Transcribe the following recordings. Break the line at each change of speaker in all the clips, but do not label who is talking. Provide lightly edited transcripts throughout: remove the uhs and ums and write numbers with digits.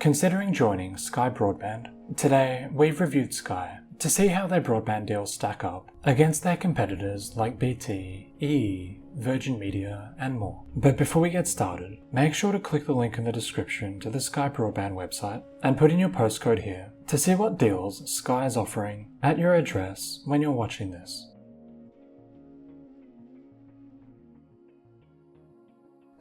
Considering joining Sky Broadband, today we've reviewed Sky to see how their broadband deals stack up against their competitors like BT, EE, Virgin Media and more. But before we get started, make sure to click the link in the description to the Sky Broadband website and put in your postcode here to see what deals Sky is offering at your address when you're watching this.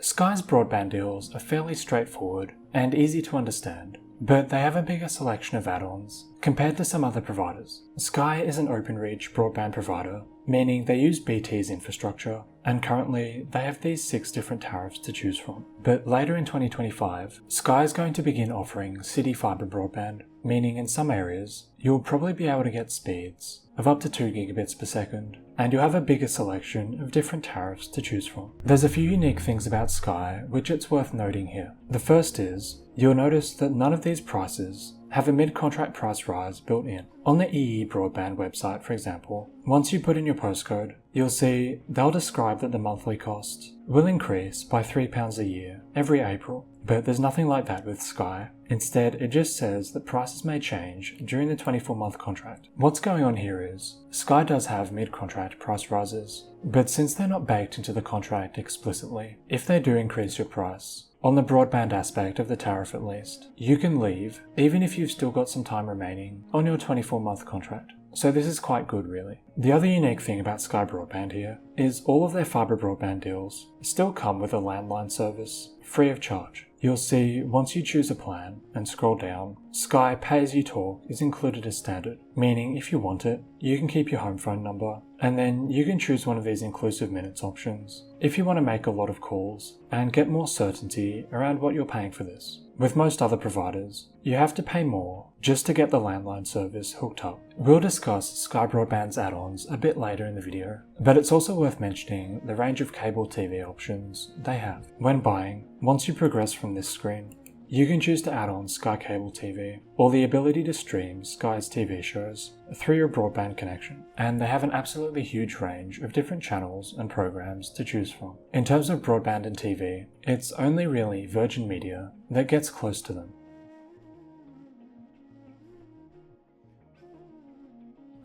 Sky's broadband deals are fairly straightforward and easy to understand, but they have a bigger selection of add-ons compared to some other providers. Sky is an OpenReach broadband provider, meaning they use BT's infrastructure, and currently they have these 6 different tariffs to choose from. But later in 2025, Sky is going to begin offering city fibre broadband, meaning in some areas you'll probably be able to get speeds of up to 2 gigabits per second, and you'll have a bigger selection of different tariffs to choose from. There's a few unique things about Sky which it's worth noting here. The first is, you'll notice that none of these prices have a mid-contract price rise built in. On the EE broadband website, for example, once you put in your postcode, you'll see they'll describe that the monthly cost will increase by £3 a year every April. But there's nothing like that with Sky. Instead, it just says that prices may change during the 24-month contract. What's going on here is, Sky does have mid-contract price rises, but since they're not baked into the contract explicitly, if they do increase your price, on the broadband aspect of the tariff at least, you can leave even if you've still got some time remaining on your 24-month contract. So this is quite good really. The other unique thing about Sky Broadband here is all of their fibre broadband deals still come with a landline service free of charge. You'll see once you choose a plan and scroll down, Sky Pay As You Talk is included as standard, meaning if you want it, you can keep your home phone number and then you can choose one of these inclusive minutes options if you want to make a lot of calls and get more certainty around what you're paying for this. With most other providers, you have to pay more just to get the landline service hooked up. We'll discuss Sky Broadband's add-ons a bit later in the video, but it's also worth mentioning the range of cable TV options they have. When buying, once you progress from this screen, you can choose to add on Sky Cable TV or the ability to stream Sky's TV shows through your broadband connection, and they have an absolutely huge range of different channels and programs to choose from. In terms of broadband and TV, it's only really Virgin Media that gets close to them.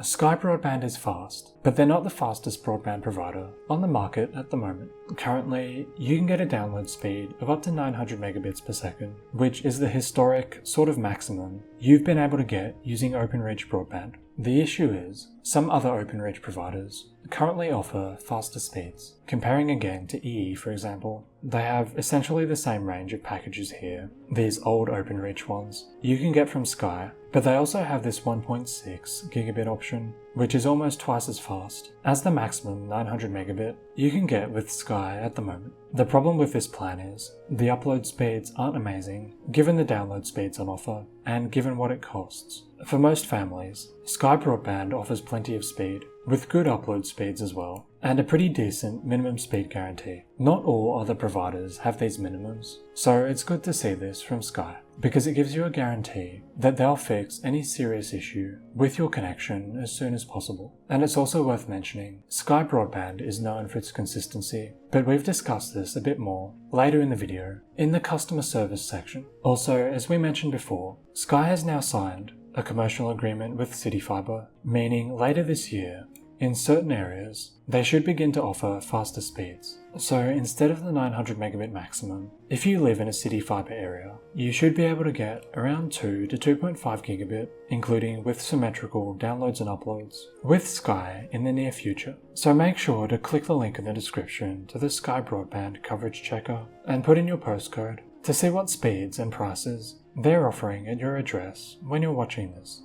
Sky Broadband is fast, but they're not the fastest broadband provider on the market at the moment. Currently, you can get a download speed of up to 900 megabits per second, which is the historic sort of maximum you've been able to get using OpenReach broadband. The issue is, some other OpenReach providers currently offer faster speeds. Comparing again to EE, for example, they have essentially the same range of packages here, these old OpenReach ones, you can get from Sky, but they also have this 1.6 gigabit option, which is almost twice as fast as the maximum 900 megabit you can get with Sky at the moment. The problem with this plan is, the upload speeds aren't amazing given the download speeds on offer and given what it costs. For most families, Sky Broadband offers plenty of speed, with good upload speeds as well, and a pretty decent minimum speed guarantee. Not all other providers have these minimums, so it's good to see this from Sky, because it gives you a guarantee that they'll fix any serious issue with your connection as soon as possible. And it's also worth mentioning, Sky Broadband is known for its consistency, but we've discussed this a bit more later in the video in the customer service section. Also, as we mentioned before, Sky has now signed a commercial agreement with CityFibre, meaning later this year, in certain areas, they should begin to offer faster speeds. So instead of the 900 megabit maximum, if you live in a CityFibre area, you should be able to get around 2 to 2.5 gigabit, including with symmetrical downloads and uploads, with Sky in the near future. So make sure to click the link in the description to the Sky Broadband coverage checker and put in your postcode to see what speeds and prices they're offering at your address when you're watching this.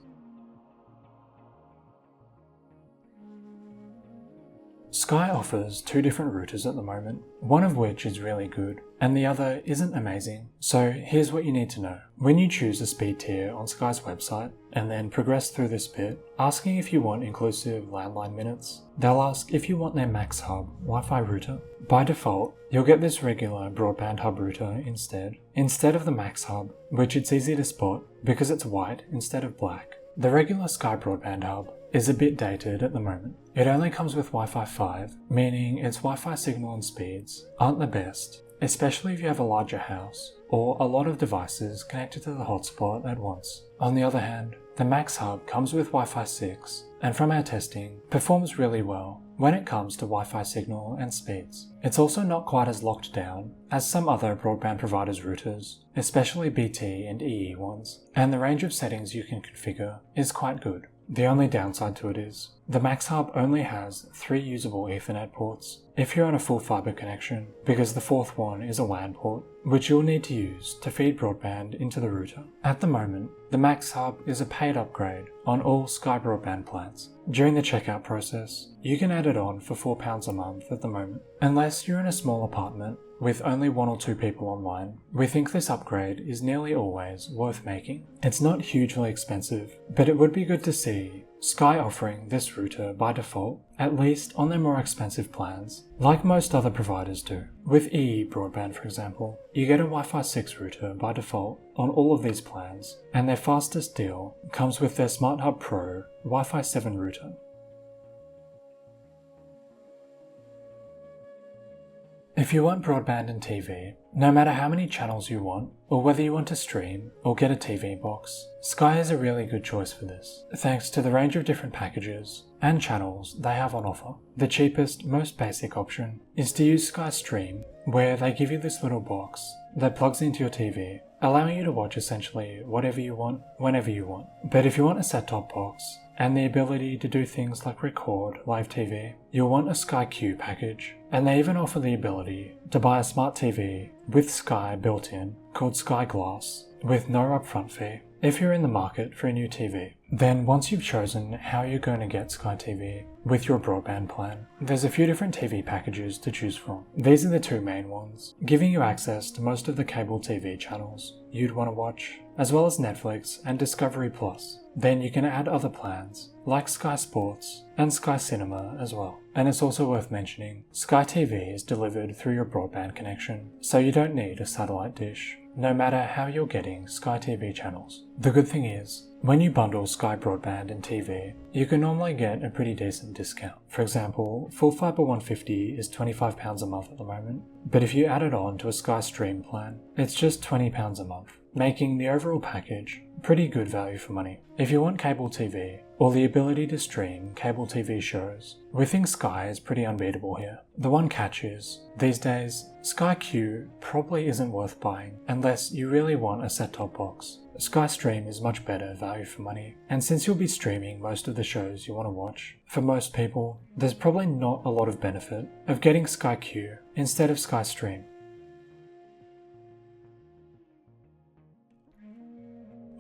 Sky offers 2 different routers at the moment, one of which is really good, and the other isn't amazing. So here's what you need to know. When you choose a speed tier on Sky's website, and then progress through this bit, asking if you want inclusive landline minutes, they'll ask if you want their Max Hub WiFi router. By default, you'll get this regular broadband hub router instead of the Max Hub, which it's easy to spot because it's white instead of black. The regular Sky Broadband hub is a bit dated at the moment. It only comes with Wi-Fi 5, meaning its Wi-Fi signal and speeds aren't the best, especially if you have a larger house or a lot of devices connected to the hotspot at once. On the other hand, the Max Hub comes with Wi-Fi 6 and from our testing performs really well when it comes to Wi-Fi signal and speeds. It's also not quite as locked down as some other broadband providers' routers, especially BT and EE ones, and the range of settings you can configure is quite good. The only downside to it is, the Max Hub only has 3 usable Ethernet ports if you're on a full fiber connection, because the 4th one is a LAN port, which you'll need to use to feed broadband into the router. At the moment, the Max Hub is a paid upgrade on all Sky Broadband plans. During the checkout process, you can add it on for £4 a month at the moment. Unless you're in a small apartment with only 1 or 2 people online, we think this upgrade is nearly always worth making. It's not hugely expensive, but it would be good to see Sky offering this router by default, at least on their more expensive plans, like most other providers do. With EE Broadband, for example, you get a Wi-Fi 6 router by default on all of these plans, and their fastest deal comes with their Smart Hub Pro Wi-Fi 7 router. If you want broadband and TV, no matter how many channels you want, or whether you want to stream or get a TV box, Sky is a really good choice for this, thanks to the range of different packages and channels they have on offer. The cheapest, most basic option is to use Sky Stream, where they give you this little box that plugs into your TV, allowing you to watch essentially whatever you want, whenever you want. But if you want a set-top box, and the ability to do things like record live TV, you'll want a Sky Q package, and they even offer the ability to buy a smart TV with Sky built in called Sky Glass with no upfront fee if you're in the market for a new TV. Then once you've chosen how you're going to get Sky TV with your broadband plan, there's a few different TV packages to choose from. These are the 2 main ones, giving you access to most of the cable TV channels you'd want to watch, as well as Netflix and Discovery Plus. Then you can add other plans, like Sky Sports and Sky Cinema as well. And it's also worth mentioning, Sky TV is delivered through your broadband connection, so you don't need a satellite dish, no matter how you're getting Sky TV channels. The good thing is, when you bundle Sky Broadband and TV, you can normally get a pretty decent discount. For example, full fiber 150 is £25 a month at the moment, but if you add it on to a Sky Stream plan, it's just £20 a month, making the overall package pretty good value for money. If you want cable TV, or the ability to stream cable TV shows, we think Sky is pretty unbeatable here. The one catch is, these days, Sky Q probably isn't worth buying unless you really want a set-top box. Sky Stream is much better value for money, and since you'll be streaming most of the shows you want to watch, for most people, there's probably not a lot of benefit of getting Sky Q instead of Sky Stream.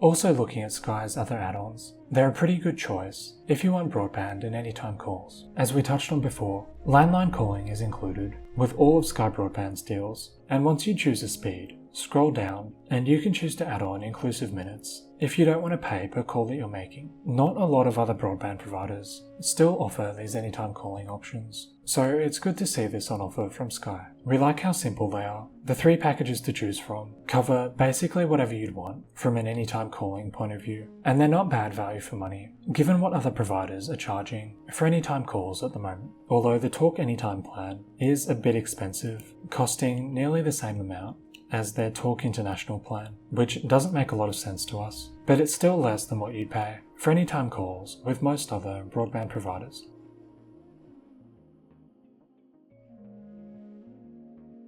Also looking at Sky's other add-ons, they're a pretty good choice if you want broadband and anytime calls. As we touched on before, landline calling is included with all of Sky Broadband's deals, and once you choose a speed, scroll down and you can choose to add on inclusive minutes if you don't want to pay per call that you're making. Not a lot of other broadband providers still offer these anytime calling options, so it's good to see this on offer from Sky. We like how simple they are. The 3 packages to choose from cover basically whatever you'd want from an anytime calling point of view, and they're not bad value for money, given what other providers are charging for anytime calls at the moment. Although the Talk Anytime plan is a bit expensive, costing nearly the same amount as their Talk International plan, which doesn't make a lot of sense to us, but it's still less than what you'd pay for anytime calls with most other broadband providers.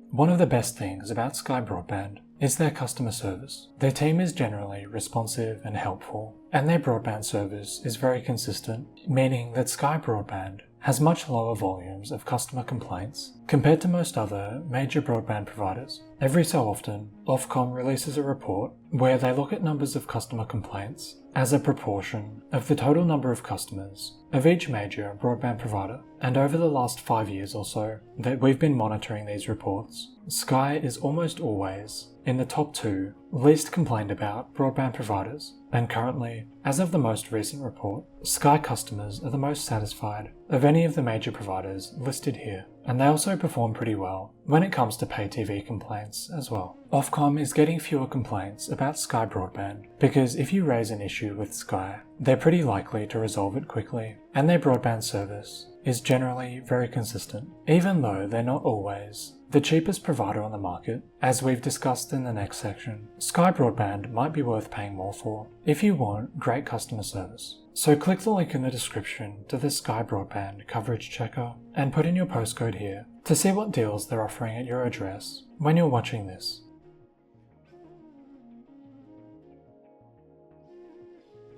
One of the best things about Sky Broadband is their customer service. Their team is generally responsive and helpful, and their broadband service is very consistent, meaning that Sky Broadband has much lower volumes of customer complaints compared to most other major broadband providers. Every so often, Ofcom releases a report where they look at numbers of customer complaints as a proportion of the total number of customers of each major broadband provider. And over the last 5 years or so that we've been monitoring these reports, Sky is almost always in the top 2 least complained about broadband providers. And currently, as of the most recent report, Sky customers are the most satisfied of any of the major providers listed here. And they also perform pretty well when it comes to pay TV complaints as well. Ofcom is getting fewer complaints about Sky Broadband because if you raise an issue with Sky, they're pretty likely to resolve it quickly, and their broadband service is generally very consistent, even though they're not always the cheapest provider on the market, as we've discussed in the next section, Sky Broadband might be worth paying more for if you want great customer service. So click the link in the description to the Sky Broadband coverage checker and put in your postcode here to see what deals they're offering at your address when you're watching this.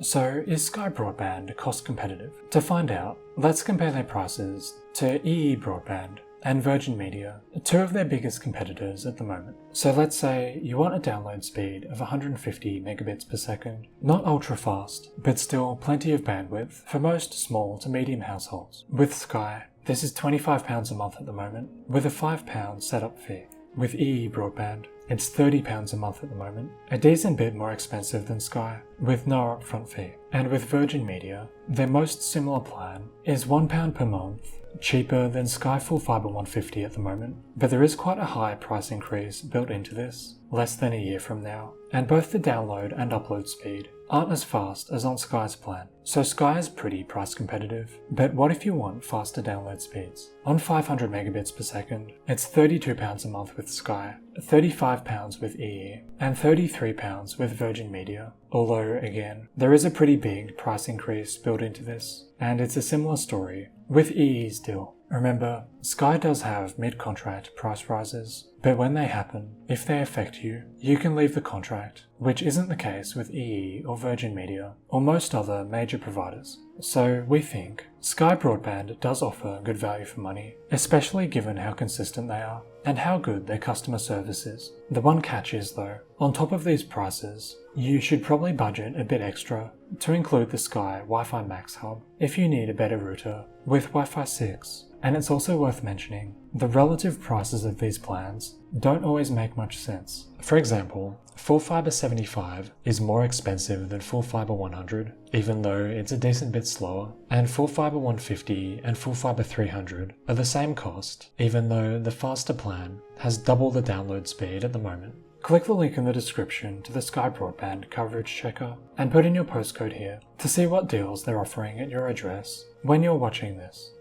So, is Sky Broadband cost competitive? To find out, let's compare their prices to EE Broadband and Virgin Media, two of their biggest competitors at the moment. So let's say you want a download speed of 150 megabits per second, not ultra fast, but still plenty of bandwidth for most small to medium households. With Sky, this is £25 a month at the moment, with a £5 setup fee. With EE Broadband, it's £30 a month at the moment, a decent bit more expensive than Sky, with no upfront fee. And with Virgin Media, their most similar plan is £1 per month, cheaper than Sky Full Fibre 150 at the moment, but there is quite a high price increase built into this, less than a year from now, and both the download and upload speed aren't as fast as on Sky's plan. So Sky is pretty price competitive, but what if you want faster download speeds? On 500 megabits per second, it's £32 a month with Sky, £35 with EE, and £33 with Virgin Media. Although, again, there is a pretty big price increase built into this, and it's a similar story with EE's deal. Remember, Sky does have mid-contract price rises, but when they happen, if they affect you, you can leave the contract, which isn't the case with EE or Virgin Media, or most other major providers. So we think Sky Broadband does offer good value for money, especially given how consistent they are, and how good their customer service is. The one catch is though, on top of these prices, you should probably budget a bit extra to include the Sky Wi-Fi Max Hub if you need a better router with Wi-Fi 6. And it's also worth mentioning, the relative prices of these plans don't always make much sense. For example, Full Fibre 75 is more expensive than Full Fibre 100, even though it's a decent bit slower, and Full Fibre 150 and Full Fibre 300 are the same cost, even though the faster plan has double the download speed at the moment. Click the link in the description to the Sky Broadband coverage checker and put in your postcode here to see what deals they're offering at your address when you're watching this.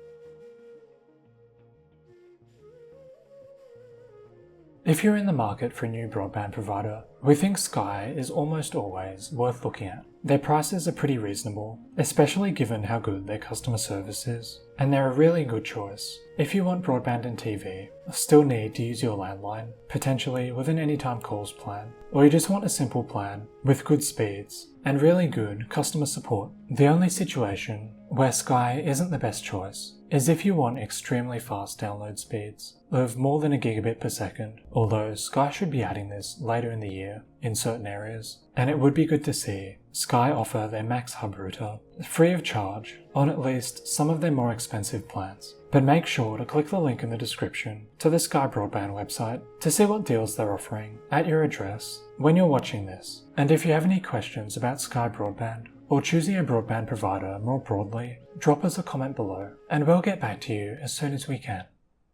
If you're in the market for a new broadband provider, we think Sky is almost always worth looking at. Their prices are pretty reasonable, especially given how good their customer service is, and they're a really good choice if you want broadband and TV, still need to use your landline, potentially with an anytime calls plan, or you just want a simple plan with good speeds and really good customer support. The only situation where Sky isn't the best choice is if you want extremely fast download speeds of more than a gigabit per second, although Sky should be adding this later in the year in certain areas, and it would be good to see Sky offer their Max Hub router free of charge on at least some of their more expensive plans. But make sure to click the link in the description to the Sky Broadband website to see what deals they're offering at your address when you're watching this. And if you have any questions about Sky Broadband or choosing a broadband provider more broadly, drop us a comment below and we'll get back to you as soon as we can.